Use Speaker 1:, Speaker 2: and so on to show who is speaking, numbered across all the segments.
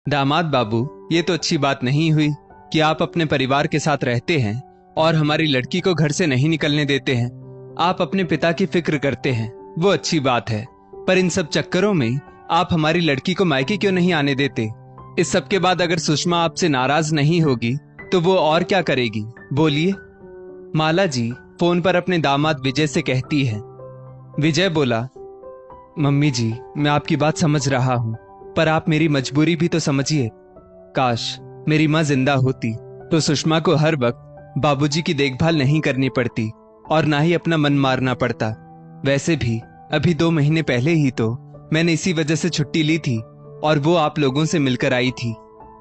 Speaker 1: दामाद बाबू, ये तो अच्छी बात नहीं हुई कि आप अपने परिवार के साथ रहते हैं और हमारी लड़की को घर से नहीं निकलने देते हैं। आप अपने पिता की फिक्र करते हैं, वो अच्छी बात है, पर इन सब चक्करों में आप हमारी लड़की को मायके क्यों नहीं आने देते? इस सब के बाद अगर सुषमा आपसे नाराज नहीं होगी तो वो और क्या करेगी, बोलिए। माला जी फोन पर अपने दामाद विजय से कहती है। विजय बोला, मम्मी जी, मैं आपकी बात समझ रहा हूं, पर आप मेरी मजबूरी भी तो समझिए। काश मेरी माँ जिंदा होती तो सुषमा को हर वक्त बाबूजी की देखभाल नहीं करनी पड़ती और ना ही अपना मन मारना पड़ता। वैसे भी अभी 2 महीने पहले ही तो मैंने इसी वजह से छुट्टी ली थी और वो आप लोगों से मिलकर आई थी।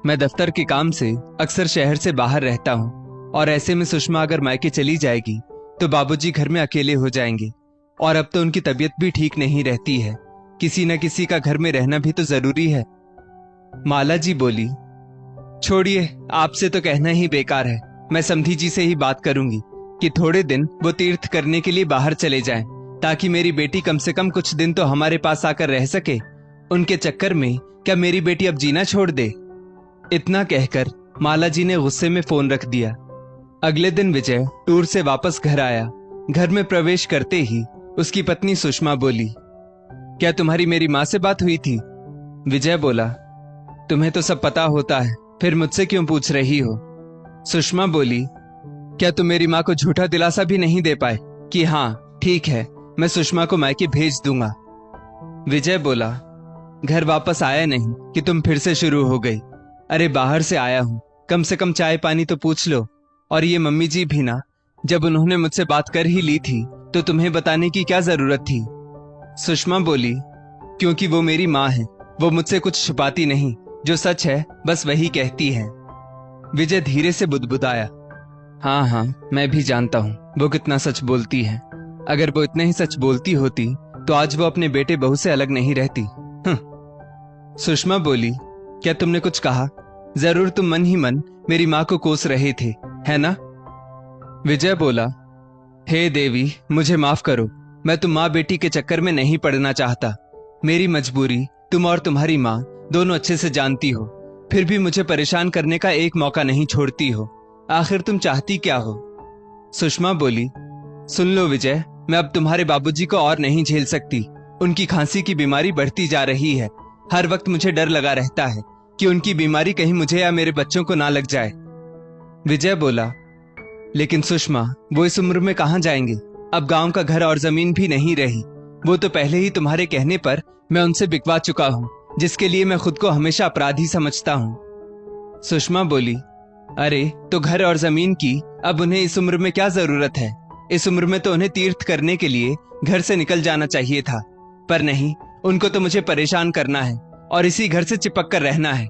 Speaker 1: मैं दफ्तर के काम से अक्सर शहर से बाहर रहता हूँ और ऐसे में सुषमा अगर मायके चली जाएगी तो बाबूजी घर में अकेले हो जाएंगे और अब तो उनकी तबीयत भी ठीक नहीं रहती है। किसी न किसी का घर में रहना भी तो जरूरी है। माला जी बोली, छोड़िए, आपसे तो कहना ही बेकार है। मैं समधी जी से ही बात करूंगी कि थोड़े दिन वो तीर्थ करने के लिए बाहर चले जाएं, ताकि मेरी बेटी कम से कम कुछ दिन तो हमारे पास आकर रह सके। उनके चक्कर में क्या मेरी बेटी अब जीना छोड़ दे? इतना कहकर माला जी ने गुस्से में फोन रख दिया। अगले दिन विजय टूर से वापस घर आया। घर में प्रवेश करते ही उसकी पत्नी सुषमा बोली, क्या तुम्हारी मेरी माँ से बात हुई थी? विजय बोला, तुम्हें तो सब पता होता है, फिर मुझसे क्यों पूछ रही हो? सुषमा बोली, क्या तुम मेरी माँ को झूठा दिलासा भी नहीं दे पाए कि हाँ ठीक है, मैं सुषमा को मायके भेज दूंगा? विजय बोला, घर वापस आया नहीं कि तुम फिर से शुरू हो गई। अरे बाहर से आया हूं, कम से कम चाय पानी तो पूछ लो। और ये मम्मी जी भी ना, जब उन्होंने मुझसे बात कर ही ली थी तो तुम्हें बताने की क्या जरूरत थी? सुषमा बोली, क्योंकि वो मेरी माँ है, वो मुझसे कुछ छुपाती नहीं, जो सच है बस वही कहती है। विजय धीरे से बुदबुदाया, हाँ हाँ, मैं भी जानता हूँ वो कितना सच बोलती है। अगर वो इतने ही सच बोलती होती तो आज वो अपने बेटे बहू से अलग नहीं रहती। सुषमा बोली, क्या तुमने कुछ कहा? जरूर तुम मन ही मन मेरी माँ को कोस रहे थे, है ना? विजय बोला, हे देवी, मुझे माफ करो, मैं तुम माँ बेटी के चक्कर में नहीं पड़ना चाहता। मेरी मजबूरी तुम और तुम्हारी माँ दोनों अच्छे से जानती हो, फिर भी मुझे परेशान करने का एक मौका नहीं छोड़ती हो। आखिर तुम चाहती क्या हो? सुषमा बोली, सुन लो विजय, मैं अब तुम्हारे बाबूजी को और नहीं झेल सकती। उनकी खांसी की बीमारी बढ़ती जा रही है। हर वक्त मुझे डर लगा रहता है कि उनकी बीमारी कहीं मुझे या मेरे बच्चों को ना लग जाए। विजय बोला, लेकिन सुषमा, वो इस उम्र में कहां जाएंगे? अब गांव का घर और जमीन भी नहीं रही। वो तो पहले ही तुम्हारे कहने पर मैं उनसे बिकवा चुका हूँ, जिसके लिए मैं खुद को हमेशा अपराधी समझता हूँ। सुषमा बोली, अरे तो घर और जमीन की अब उन्हें इस उम्र में क्या जरूरत है? इस उम्र में तो उन्हें तीर्थ करने के लिए घर से निकल जाना चाहिए था, पर नहीं, उनको तो मुझे परेशान करना है और इसी घर से चिपक कर रहना है।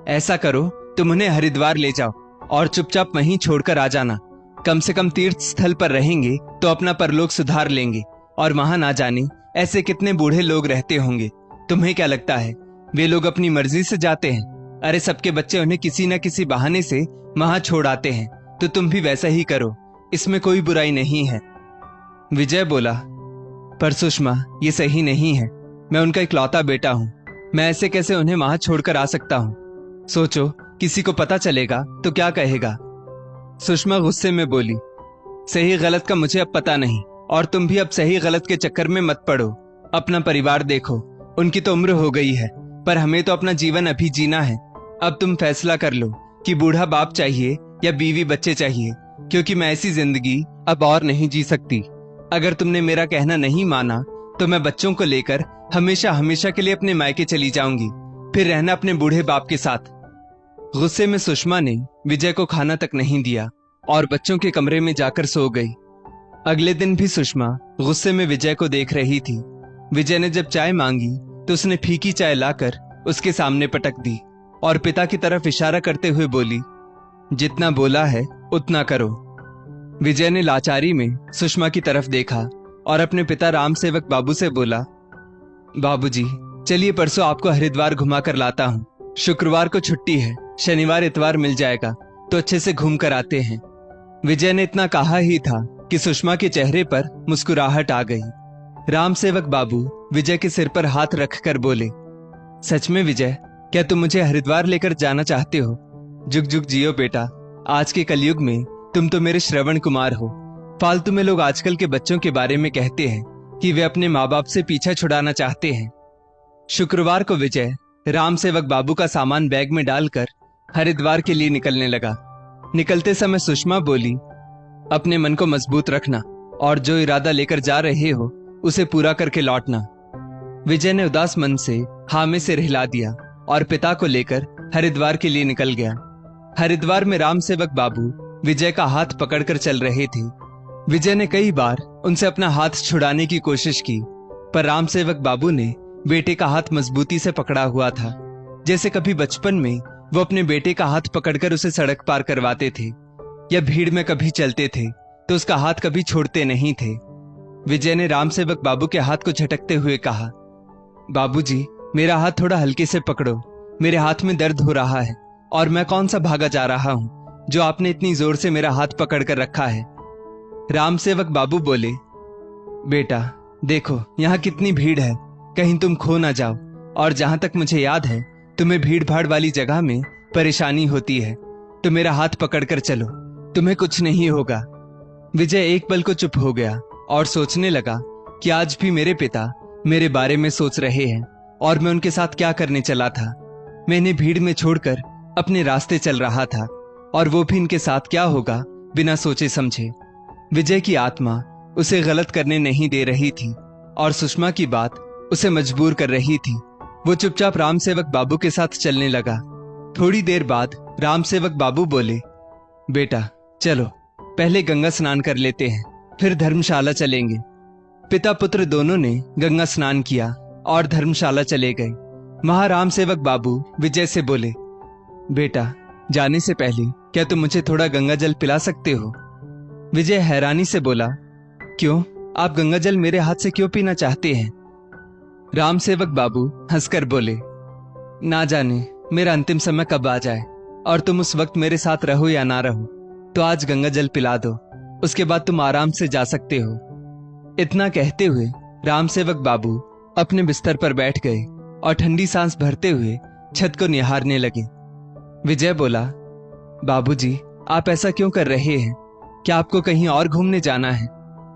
Speaker 1: ऐसा करो, तुम उन्हें हरिद्वार ले जाओ और चुपचाप वहीं छोड़कर आ जाना। कम से कम तीर्थ स्थल पर रहेंगे तो अपना परलोक सुधार लेंगे, और वहां ना जाने ऐसे कितने बूढ़े लोग रहते होंगे। तुम्हें क्या लगता है वे लोग अपनी मर्जी से जाते हैं? अरे सबके बच्चे उन्हें किसी न किसी बहाने से वहां छोड़ आते हैं, तो तुम भी वैसा ही करो, इसमें कोई बुराई नहीं है। विजय बोला, पर सुषमा, ये सही नहीं है। मैं उनका इकलौता बेटा हूँ, मैं ऐसे कैसे उन्हें वहां छोड़कर आ सकता हूँ? सोचो, किसी को पता चलेगा तो क्या कहेगा? सुषमा गुस्से में बोली, सही गलत का मुझे अब पता नहीं, और तुम भी अब सही गलत के चक्कर में मत पड़ो। अपना परिवार देखो, उनकी तो उम्र हो गई है, पर हमें तो अपना जीवन अभी जीना है। अब तुम फैसला कर लो कि बूढ़ा बाप चाहिए या बीवी बच्चे चाहिए, क्योंकि मैं ऐसी जिंदगी अब और नहीं जी सकती। अगर तुमने मेरा कहना नहीं माना तो मैं बच्चों को लेकर हमेशा हमेशा के लिए अपने मायके चली जाऊंगी, फिर रहना अपने बूढ़े बाप के साथ। गुस्से में सुषमा ने विजय को खाना तक नहीं दिया और बच्चों के कमरे में जाकर सो गई। अगले दिन भी सुषमा गुस्से में विजय को देख रही थी। विजय ने जब चाय मांगी तो उसने फीकी चाय लाकर उसके सामने पटक दी और पिता की तरफ इशारा करते हुए बोली, जितना बोला है उतना करो। विजय ने लाचारी में सुषमा की तरफ देखा और अपने पिता राम सेवक बाबू से बोला, बाबूजी, चलिए परसों आपको हरिद्वार घुमा कर लाता हूँ। शुक्रवार को छुट्टी है, शनिवार इतवार मिल जाएगा, तो अच्छे से घूम कर आते हैं। विजय ने इतना कहा ही था कि सुषमा के चेहरे पर मुस्कुराहट आ गई। राम सेवक बाबू विजय के सिर पर हाथ रखकर बोले, सच में विजय, क्या तुम मुझे हरिद्वार लेकर जाना चाहते हो? जुग जुग जियो बेटा। आज के कलयुग में तुम तो मेरे श्रवण कुमार हो। फालतू में लोग आजकल के बच्चों के बारे में कहते हैं कि वे अपने माँ बाप से पीछा छुड़ाना चाहते हैं। शुक्रवार को विजय राम सेवक बाबू का सामान बैग में डालकर हरिद्वार के लिए निकलने लगा। निकलते समय सुषमा बोली, अपने मन को मजबूत रखना और जो इरादा लेकर जा रहे हो उसे पूरा करके लौटना। विजय ने उदास मन से हाँ में सिर हिला दिया और पिता को लेकर हरिद्वार के लिए निकल गया। हरिद्वार में राम सेवक बाबू विजय का हाथ पकड़कर चल रहे थे। विजय ने कई बार उनसे अपना हाथ छुड़ाने की कोशिश की, पर राम सेवक बाबू ने बेटे का हाथ मजबूती से पकड़ा हुआ था, जैसे कभी बचपन में वो अपने बेटे का हाथ पकड़कर उसे सड़क पार करवाते थे या भीड़ में कभी चलते थे तो उसका हाथ कभी छोड़ते नहीं थे। विजय ने राम सेवक बाबू के हाथ को झटकते हुए कहा, बाबूजी, मेरा हाथ थोड़ा हल्के से पकड़ो, मेरे हाथ में दर्द हो रहा है और मैं कौन सा भागा जा रहा हूं जो आपने इतनी जोर से मेरा हाथ पकड़ कर रखा है। राम सेवक बाबू बोले, बेटा देखो यहाँ कितनी भीड़ है, कहीं तुम खो ना जाओ, और जहां तक मुझे याद है तुम्हें भीड़ भाड़ वाली जगह में परेशानी होती है, तो मेरा हाथ पकड़कर चलो, तुम्हें कुछ नहीं होगा। विजय एक पल को चुप हो गया और सोचने लगा कि आज भी मेरे पिता मेरे बारे में सोच रहे हैं और मैं उनके साथ क्या करने चला था। मैं इन्हें भीड़ में छोड़कर अपने रास्ते चल रहा था और वो भी इनके साथ क्या होगा बिना सोचे समझे। विजय की आत्मा उसे गलत करने नहीं दे रही थी और सुषमा की बात उसे मजबूर कर रही थी। वो चुपचाप राम सेवक बाबू के साथ चलने लगा। थोड़ी देर बाद राम सेवक बाबू बोले, बेटा चलो पहले गंगा स्नान कर लेते हैं, फिर धर्मशाला चलेंगे। पिता पुत्र दोनों ने गंगा स्नान किया और धर्मशाला चले गए। वहां राम सेवक बाबू विजय से बोले, बेटा जाने से पहले क्या तुम मुझे थोड़ा गंगा जल पिला सकते हो? विजय हैरानी से बोला, क्यों, आप गंगा जल मेरे हाथ से क्यों पीना चाहते हैं? राम सेवक बाबू हंसकर बोले, ना जाने मेरा अंतिम समय कब आ जाए और तुम उस वक्त मेरे साथ रहो या ना रहो, तो आज गंगा जल पिला दो, उसके बाद तुम आराम से जा सकते हो। इतना कहते हुए राम सेवक बाबू अपने बिस्तर पर बैठ गए और ठंडी सांस भरते हुए छत को निहारने लगे। विजय बोला, बाबूजी, आप ऐसा क्यों कर रहे हैं? क्या आपको कहीं और घूमने जाना है?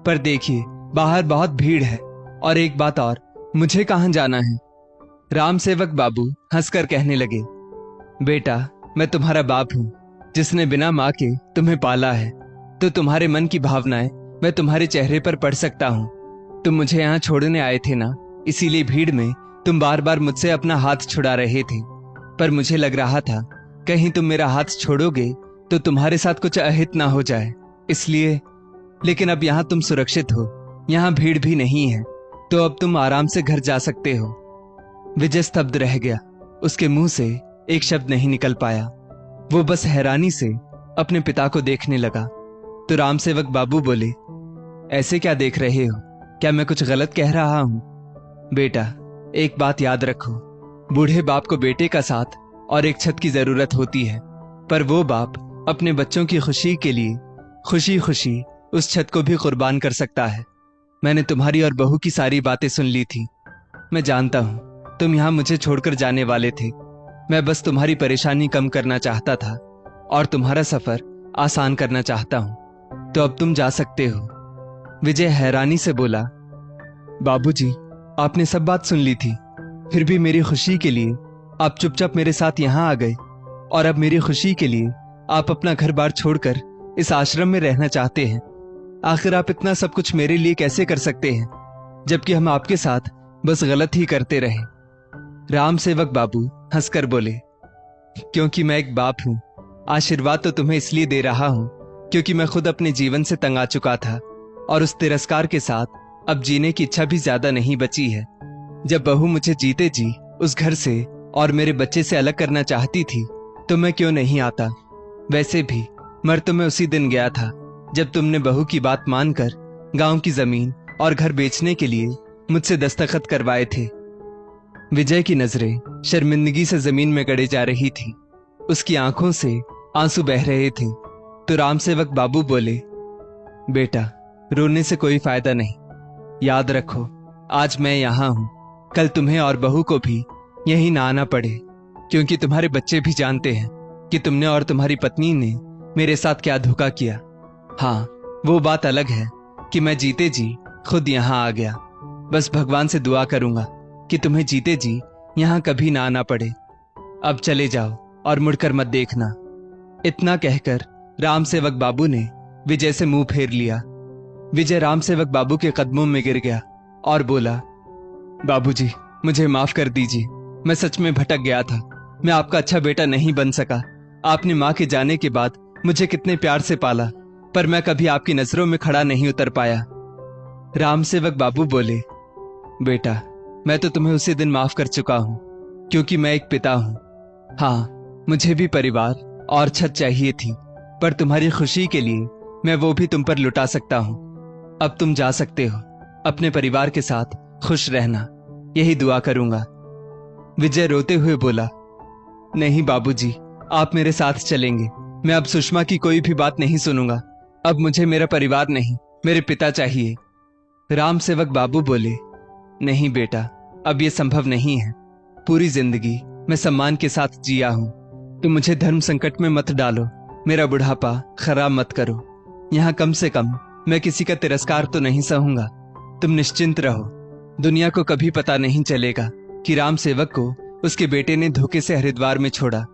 Speaker 1: पर देखिए बाहर बहुत भीड़ है, और एक बात और, मुझे कहां जाना है? राम सेवक बाबू हंसकर कहने लगे, बेटा मैं तुम्हारा बाप हूं जिसने बिना मां के तुम्हें पाला है, तो तुम्हारे मन की भावनाएं मैं तुम्हारे चेहरे पर पढ़ सकता हूं। तुम मुझे यहाँ छोड़ने आए थे ना, इसीलिए भीड़ में तुम बार बार मुझसे अपना हाथ छुड़ा रहे थे, पर मुझे लग रहा था कहीं तुम मेरा हाथ छोड़ोगे तो तुम्हारे साथ कुछ अहित ना हो जाए, इसलिए। लेकिन अब यहाँ तुम सुरक्षित हो, यहाँ भीड़ भी नहीं है, तो अब तुम आराम से घर जा सकते हो। विजय स्तब्ध रह गया, उसके मुंह से एक शब्द नहीं निकल पाया। वो बस हैरानी से अपने पिता को देखने लगा। तो राम सेवक बाबू बोले, ऐसे क्या देख रहे हो? क्या मैं कुछ गलत कह रहा हूं? बेटा एक बात याद रखो, बूढ़े बाप को बेटे का साथ और एक छत की जरूरत होती है, पर वो बाप अपने बच्चों की खुशी के लिए खुशी खुशी उस छत को भी कुर्बान कर सकता है। मैंने तुम्हारी और बहू की सारी बातें सुन ली थी। मैं जानता हूं तुम यहां मुझे छोड़कर जाने वाले थे। मैं बस तुम्हारी परेशानी कम करना चाहता था और तुम्हारा सफर आसान करना चाहता हूं, तो अब तुम जा सकते हो। विजय हैरानी से बोला, बाबूजी, आपने सब बात सुन ली थी, फिर भी मेरी खुशी के लिए आप चुपचाप मेरे साथ यहाँ आ गए, और अब मेरी खुशी के लिए आप अपना घर बार छोड़कर इस आश्रम में रहना चाहते हैं। आखिर आप इतना सब कुछ मेरे लिए कैसे कर सकते हैं, जबकि हम आपके साथ बस गलत ही करते रहे। राम सेवक बाबू हंसकर बोले, क्योंकि मैं एक बाप हूं। आशीर्वाद तो तुम्हें इसलिए दे रहा हूं क्योंकि मैं खुद अपने जीवन से तंग आ चुका था और उस तिरस्कार के साथ अब जीने की इच्छा भी ज्यादा नहीं बची है। जब बहू मुझे जीते जी उस घर से और मेरे बच्चे से अलग करना चाहती थी तो मैं क्यों नहीं आता। वैसे भी मर तो मैं उसी दिन गया था जब तुमने बहू की बात मानकर गांव की जमीन और घर बेचने के लिए मुझसे दस्तखत करवाए थे। विजय की नजरें शर्मिंदगी से जमीन में गड़े जा रही थी, उसकी आंखों से आंसू बह रहे थे। तो राम सेवक बाबू बोले, बेटा रोने से कोई फायदा नहीं, याद रखो आज मैं यहाँ हूं, कल तुम्हें और बहू को भी यहीं ना आना पड़े। क्योंकि तुम्हारे बच्चे भी जानते हैं कि तुमने और तुम्हारी पत्नी ने मेरे साथ क्या धोखा किया। हाँ, वो बात अलग है कि मैं जीते जी खुद यहाँ आ गया। बस भगवान से दुआ करूंगा कि तुम्हें जीते जी यहाँ कभी ना आना पड़े। अब चले जाओ और मुड़कर मत देखना। इतना कहकर राम सेवक बाबू ने विजय से मुंह फेर लिया। विजय राम सेवक बाबू के कदमों में गिर गया और बोला, बाबूजी, मुझे माफ कर दीजिए। मैं सच में भटक गया था। मैं आपका अच्छा बेटा नहीं बन सका। आपने माँ के जाने के बाद मुझे कितने प्यार से पाला, पर मैं कभी आपकी नजरों में खड़ा नहीं उतर पाया। राम सेवक बाबू बोले, बेटा, मैं तो तुम्हें उसी दिन माफ कर चुका हूं, क्योंकि मैं एक पिता हूं। हाँ, मुझे भी परिवार और छत चाहिए थी, पर तुम्हारी खुशी के लिए मैं वो भी तुम पर लुटा सकता हूं। अब तुम जा सकते हो। अपने परिवार के साथ खुश रहना, यही दुआ करूंगा। विजय रोते हुए बोला, नहीं बाबूजी, आप मेरे साथ चलेंगे। मैं अब सुषमा की कोई भी बात नहीं सुनूंगा। अब मुझे मेरा परिवार नहीं, मेरे पिता चाहिए। राम सेवक बाबू बोले, नहीं बेटा, अब ये संभव नहीं है। पूरी जिंदगी मैं सम्मान के साथ जिया हूं। तुम मुझे धर्म संकट में मत डालो। मेरा बुढ़ापा खराब मत करो। यहाँ कम से कम मैं किसी का तिरस्कार तो नहीं सहूंगा। तुम निश्चिंत रहो। दुनिया को कभी पता नहीं चलेगा कि राम सेवक को उसके बेटे ने धोखे से हरिद्वार में छोड़ा।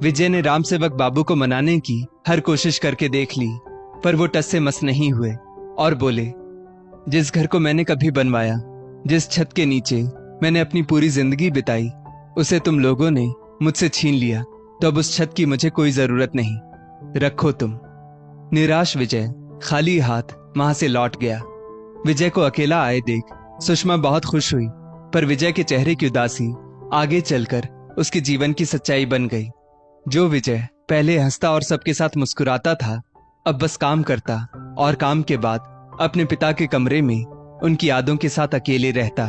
Speaker 1: विजय ने राम सेवक बाबू को मनाने की हर कोशिश करके देख ली, पर वो टस से मस नहीं हुए और बोले, जिस घर को मैंने कभी बनवाया, जिस छत के नीचे मैंने अपनी पूरी जिंदगी बिताई, उसे तुम लोगों ने मुझसे छीन लिया, तो अब उस छत की मुझे कोई जरूरत नहीं। रखो तुम। निराश विजय खाली हाथ वहां से लौट गया। विजय को अकेला आए देख सुषमा बहुत खुश हुई, पर विजय के चेहरे की उदासी आगे चलकर उसके जीवन की सच्चाई बन गई। जो विजय पहले हंसता और सबके साथ मुस्कुराता था, अब बस काम करता और काम के बाद अपने पिता के कमरे में उनकी यादों के साथ अकेले रहता।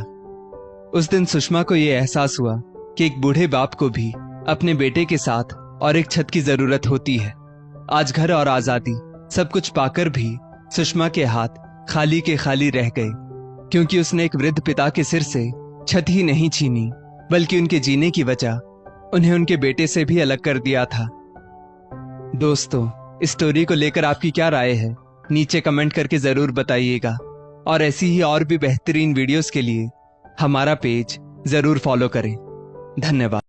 Speaker 1: उस दिन सुषमा को यह एहसास हुआ कि एक बूढ़े बाप को भी अपने बेटे के साथ और एक छत की जरूरत होती है। आज घर और आजादी सब कुछ पाकर भी सुषमा के हाथ खाली के खाली रह गए, क्योंकि उसने एक वृद्ध पिता के सिर से छत ही नहीं छीनी, बल्कि उनके जीने की वजह उन्हें उनके बेटे से भी अलग कर दिया था। दोस्तों, इस स्टोरी को लेकर आपकी क्या राय है, नीचे कमेंट करके जरूर बताइएगा। और ऐसी ही और भी बेहतरीन वीडियोस के लिए हमारा पेज जरूर फॉलो करें। धन्यवाद।